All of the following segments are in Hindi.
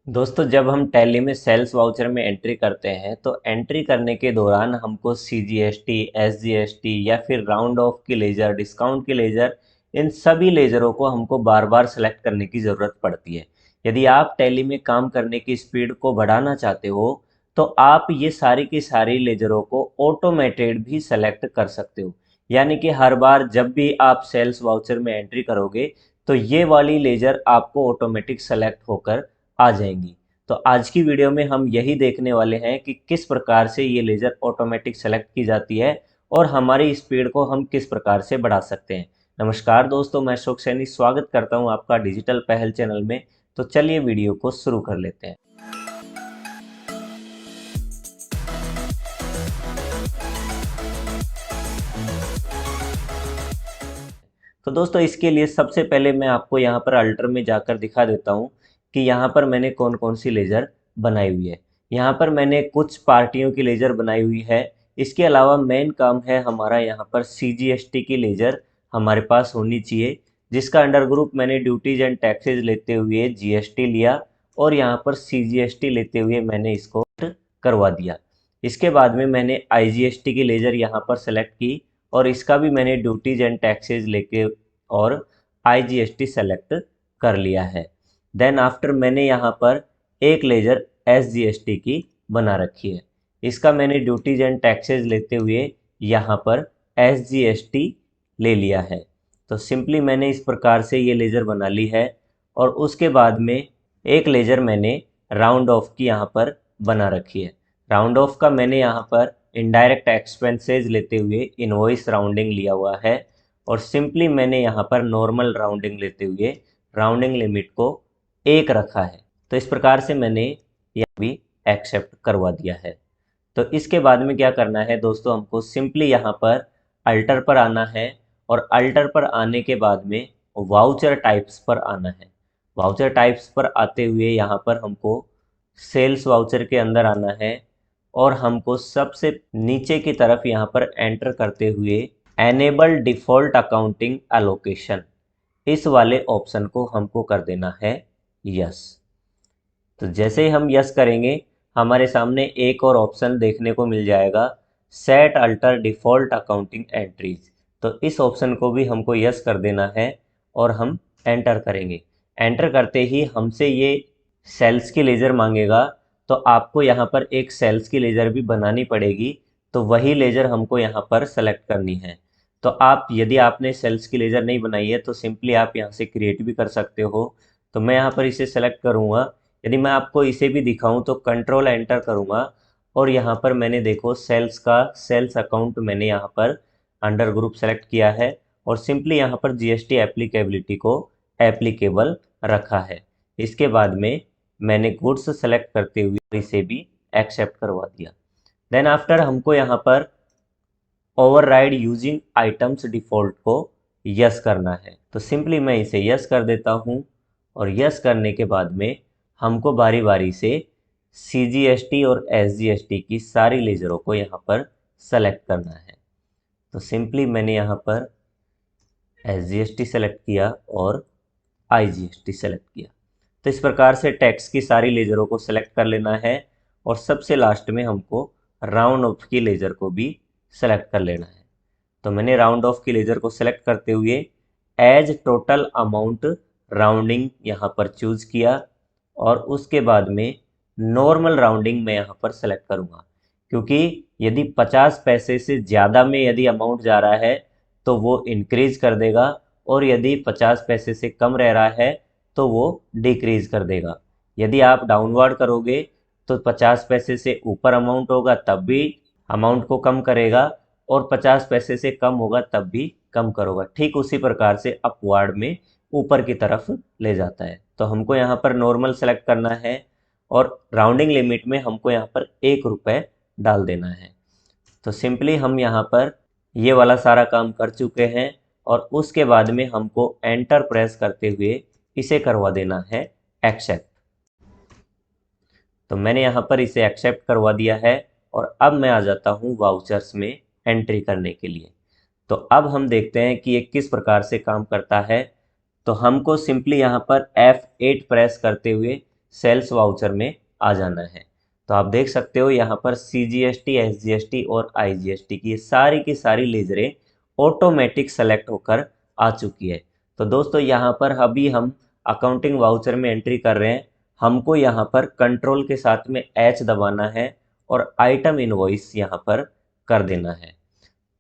दोस्तों, जब हम टैली में सेल्स वाउचर में एंट्री करते हैं तो एंट्री करने के दौरान हमको सीजीएसटी, एसजीएसटी या फिर राउंड ऑफ की लेजर, डिस्काउंट की लेजर, इन सभी लेजरों को हमको बार बार सेलेक्ट करने की ज़रूरत पड़ती है। यदि आप टैली में काम करने की स्पीड को बढ़ाना चाहते हो तो आप ये सारी की सारी लेजरों को ऑटोमेटेड भी सेलेक्ट कर सकते हो। यानी कि हर बार जब भी आप सेल्स वाउचर में एंट्री करोगे तो ये वाली लेजर आपको ऑटोमेटिक सेलेक्ट होकर आ जाएंगी। तो आज की वीडियो में हम यही देखने वाले हैं कि किस प्रकार से ये लेज़र ऑटोमेटिक सेलेक्ट की जाती है और हमारी स्पीड को हम किस प्रकार से बढ़ा सकते हैं। नमस्कार दोस्तों, मैं अशोक सैनी स्वागत करता हूं आपका डिजिटल पहल चैनल में। तो चलिए वीडियो को शुरू कर लेते हैं। तो दोस्तों, इसके लिए सबसे पहले मैं आपको यहाँ पर अल्टर में जाकर दिखा देता हूँ कि यहाँ पर मैंने कौन कौन सी लेज़र बनाई हुई है। यहाँ पर मैंने कुछ पार्टियों की लेज़र बनाई हुई है। इसके अलावा मेन काम है हमारा यहाँ पर सीजीएसटी की लेज़र हमारे पास होनी चाहिए, जिसका अंडर ग्रुप मैंने ड्यूटीज एंड टैक्सेज लेते हुए जीएसटी लिया और यहाँ पर सीजीएसटी लेते हुए मैंने इसको करवा दिया। इसके बाद में मैंने आईजीएसटी की लेज़र यहाँ पर सेलेक्ट की और इसका भी मैंने ड्यूटीज एंड टैक्सेस लेके और आईजीएसटी सेलेक्ट कर लिया है। देन आफ्टर मैंने यहाँ पर एक लेजर एसजीएसटी की बना रखी है। इसका मैंने ड्यूटीज एंड टैक्सेस लेते हुए यहाँ पर एसजीएसटी ले लिया है। तो सिंपली मैंने इस प्रकार से ये लेज़र बना ली है और उसके बाद में एक लेज़र मैंने राउंड ऑफ की यहाँ पर बना रखी है। राउंड ऑफ का मैंने यहाँ पर इनडायरेक्ट एक्सपेंसेस लेते हुए इनवॉइस राउंडिंग लिया हुआ है और सिंपली मैंने यहाँ पर नॉर्मल राउंडिंग लेते हुए राउंडिंग लिमिट को 1 रखा है। तो इस प्रकार से मैंने यह भी एक्सेप्ट करवा दिया है। तो इसके बाद में क्या करना है दोस्तों, हमको सिंपली यहाँ पर अल्टर पर आना है और अल्टर पर आने के बाद में वाउचर टाइप्स पर आना है। वाउचर टाइप्स पर आते हुए यहाँ पर हमको सेल्स वाउचर के अंदर आना है और हमको सबसे नीचे की तरफ यहाँ पर एंटर करते हुए एनेबल डिफ़ॉल्ट अकाउंटिंग एलोकेशन, इस वाले ऑप्शन को हमको कर देना है यस। तो जैसे ही हम यस करेंगे हमारे सामने एक और ऑप्शन देखने को मिल जाएगा, set alter default accounting entries. तो इस ऑप्शन को भी हमको यस कर देना है और हम एंटर करेंगे। एंटर करते ही हमसे ये सेल्स की लेज़र मांगेगा, तो आपको यहाँ पर एक सेल्स की लेज़र भी बनानी पड़ेगी। तो वही लेज़र हमको यहाँ पर सेलेक्ट करनी है। तो आप यदि आपने सेल्स की लेज़र नहीं बनाई है तो सिंपली आप यहाँ से क्रिएट भी कर सकते हो। तो मैं यहाँ पर इसे सेलेक्ट करूँगा। यदि मैं आपको इसे भी दिखाऊं तो कंट्रोल एंटर करूँगा और यहाँ पर मैंने देखो सेल्स का सेल्स अकाउंट मैंने यहाँ पर अंडर ग्रुप सेलेक्ट किया है और सिंपली यहाँ पर जीएसटी एप्लीकेबिलिटी को एप्लीकेबल रखा है। इसके बाद में मैंने गुड्स सेलेक्ट करते हुए इसे भी एक्सेप्ट करवा दिया। देन आफ्टर हमको यहाँ पर ओवरराइड यूजिंग आइटम्स डिफ़ॉल्ट को यस करना है। तो सिंपली मैं इसे यस कर देता हूँ और यस करने के बाद में हमको बारी बारी से सीजीएसटी और एसजीएसटी की सारी लेज़रों को यहाँ पर सेलेक्ट करना है। तो सिंपली मैंने यहाँ पर एसजीएसटी सेलेक्ट किया और आईजीएसटी सेलेक्ट किया। तो इस प्रकार से टैक्स की सारी लेज़रों को सेलेक्ट कर लेना है और सबसे लास्ट में हमको राउंड ऑफ की लेज़र को भी सेलेक्ट कर लेना है। तो मैंने राउंड ऑफ की लेज़र को सेलेक्ट करते हुए एज टोटल अमाउंट राउंडिंग यहाँ पर चूज़ किया और उसके बाद में नॉर्मल राउंडिंग मैं यहाँ पर सेलेक्ट करूँगा, क्योंकि यदि 50 पैसे से ज़्यादा में यदि अमाउंट जा रहा है तो वो इंक्रीज कर देगा और यदि 50 पैसे से कम रह रहा है तो वो डिक्रीज कर देगा। यदि आप डाउनवर्ड करोगे तो 50 पैसे से ऊपर अमाउंट होगा तब भी अमाउंट को कम करेगा और 50 पैसे से कम होगा तब भी कम करोगा। ठीक उसी प्रकार से अपवर्ड में ऊपर की तरफ ले जाता है। तो हमको यहाँ पर नॉर्मल सेलेक्ट करना है और राउंडिंग लिमिट में हमको यहाँ पर 1 रुपये डाल देना है। तो सिंपली हम यहाँ पर ये वाला सारा काम कर चुके हैं और उसके बाद में हमको एंटर प्रेस करते हुए इसे करवा देना है एक्सेप्ट। तो मैंने यहाँ पर इसे एक्सेप्ट करवा दिया है और अब मैं आ जाता हूँ वाउचर्स में एंट्री करने के लिए। तो अब हम देखते हैं कि ये किस प्रकार से काम करता है। तो हमको सिंपली यहाँ पर F8 प्रेस करते हुए सेल्स वाउचर में आ जाना है। तो आप देख सकते हो यहाँ पर CGST, SGST और IGST की सारी लेजरें ऑटोमेटिक सेलेक्ट होकर आ चुकी है। तो दोस्तों यहाँ पर अभी हम अकाउंटिंग वाउचर में एंट्री कर रहे हैं। हमको यहाँ पर कंट्रोल के साथ में H दबाना है और आइटम इनवॉइस यहाँ पर कर देना है।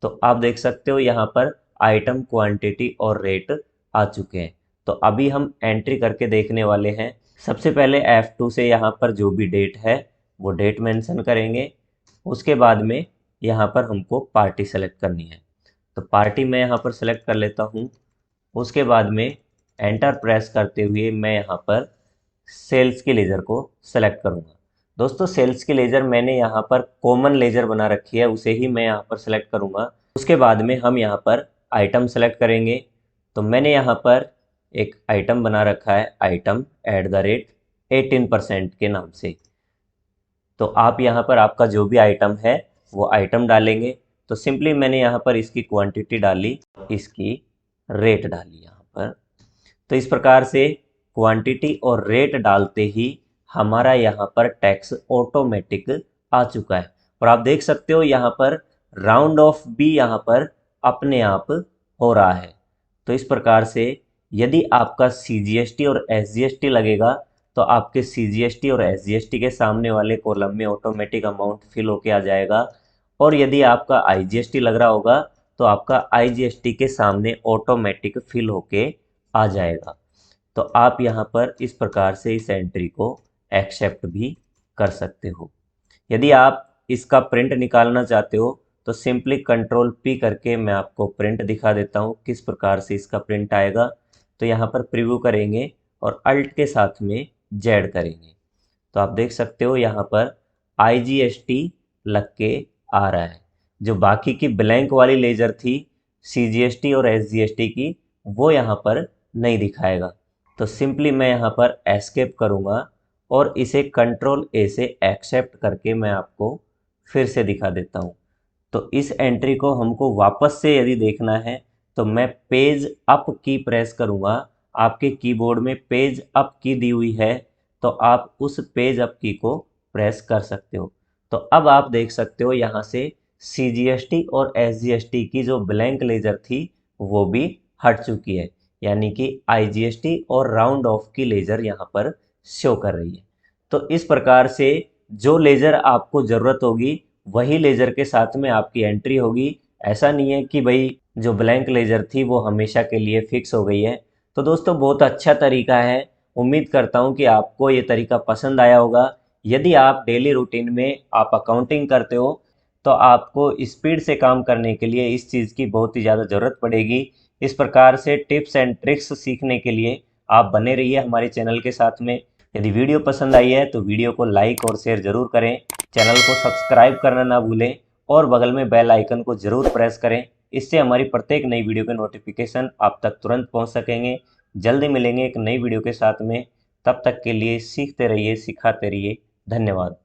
तो आप देख सकते हो यहाँ पर आइटम, क्वांटिटी और रेट आ चुके हैं। तो अभी हम एंट्री करके देखने वाले हैं। सबसे पहले F2 से यहाँ पर जो भी डेट है वो डेट मेंशन करेंगे। उसके बाद में यहाँ पर हमको पार्टी सेलेक्ट करनी है। तो पार्टी मैं यहाँ पर सेलेक्ट कर लेता हूँ। उसके बाद में एंटर प्रेस करते हुए मैं यहाँ पर सेल्स की लेज़र को सेलेक्ट करूँगा। दोस्तों सेल्स की लेज़र मैंने यहाँ पर कॉमन लेज़र बना रखी है, उसे ही मैं यहाँ पर सेलेक्ट करूँगा। उसके बाद में हम यहाँ पर आइटम सेलेक्ट करेंगे। तो मैंने यहाँ पर एक आइटम बना रखा है, आइटम @18% के नाम से। तो आप यहाँ पर आपका जो भी आइटम है वो आइटम डालेंगे। तो सिंपली मैंने यहाँ पर इसकी क्वांटिटी डाली, इसकी रेट डाली यहाँ पर। तो इस प्रकार से क्वांटिटी और रेट डालते ही हमारा यहाँ पर टैक्स ऑटोमेटिक आ चुका है। और आप देख सकते हो यहाँ पर राउंड ऑफ भी यहाँ पर अपने आप हो रहा है। तो इस प्रकार से यदि आपका CGST और SGST लगेगा तो आपके CGST और SGST के सामने वाले कॉलम में ऑटोमेटिक अमाउंट फिल होके आ जाएगा। और यदि आपका IGST लग रहा होगा तो आपका IGST के सामने ऑटोमेटिक फिल होके आ जाएगा। तो आप यहाँ पर इस प्रकार से इस एंट्री को एक्सेप्ट भी कर सकते हो। यदि आप इसका प्रिंट निकालना चाहते हो तो सिंपली Ctrl+P करके मैं आपको प्रिंट दिखा देता हूँ किस प्रकार से इसका प्रिंट आएगा। तो यहाँ पर प्रीव्यू करेंगे और अल्ट के साथ में जेड करेंगे। तो आप देख सकते हो यहाँ पर IGST लग के आ रहा है। जो बाकी की ब्लैंक वाली लेजर थी CGST और SGST की, वो यहाँ पर नहीं दिखाएगा। तो सिंपली मैं यहाँ पर एस्केप करूँगा और इसे Ctrl+A से एक्सेप्ट करके मैं आपको फिर से दिखा देता हूँ। तो इस एंट्री को हमको वापस से यदि देखना है तो मैं पेज अप की प्रेस करूँगा। आपके कीबोर्ड में पेज अप की दी हुई है तो आप उस पेज अप की को प्रेस कर सकते हो। तो अब आप देख सकते हो यहाँ से CGST और SGST की जो ब्लैंक लेजर थी वो भी हट चुकी है, यानी कि IGST और राउंड ऑफ की लेजर यहाँ पर शो कर रही है। तो इस प्रकार से जो लेजर आपको ज़रूरत होगी वही लेजर के साथ में आपकी एंट्री होगी। ऐसा नहीं है कि भाई जो ब्लैंक लेजर थी वो हमेशा के लिए फिक्स हो गई है। तो दोस्तों बहुत अच्छा तरीका है। उम्मीद करता हूँ कि आपको ये तरीका पसंद आया होगा। यदि आप डेली रूटीन में आप अकाउंटिंग करते हो तो आपको स्पीड से काम करने के लिए इस चीज़ की बहुत ही ज़्यादा ज़रूरत पड़ेगी। इस प्रकार से टिप्स एंड ट्रिक्स सीखने के लिए आप बने रहिए हमारे चैनल के साथ में। यदि वीडियो पसंद आई है तो वीडियो को लाइक और शेयर ज़रूर करें, चैनल को सब्सक्राइब करना ना भूलें और बगल में बेल आइकन को ज़रूर प्रेस करें। इससे हमारी प्रत्येक नई वीडियो के नोटिफिकेशन आप तक तुरंत पहुंच सकेंगे। जल्दी मिलेंगे एक नई वीडियो के साथ में। तब तक के लिए सीखते रहिए, सिखाते रहिए। धन्यवाद।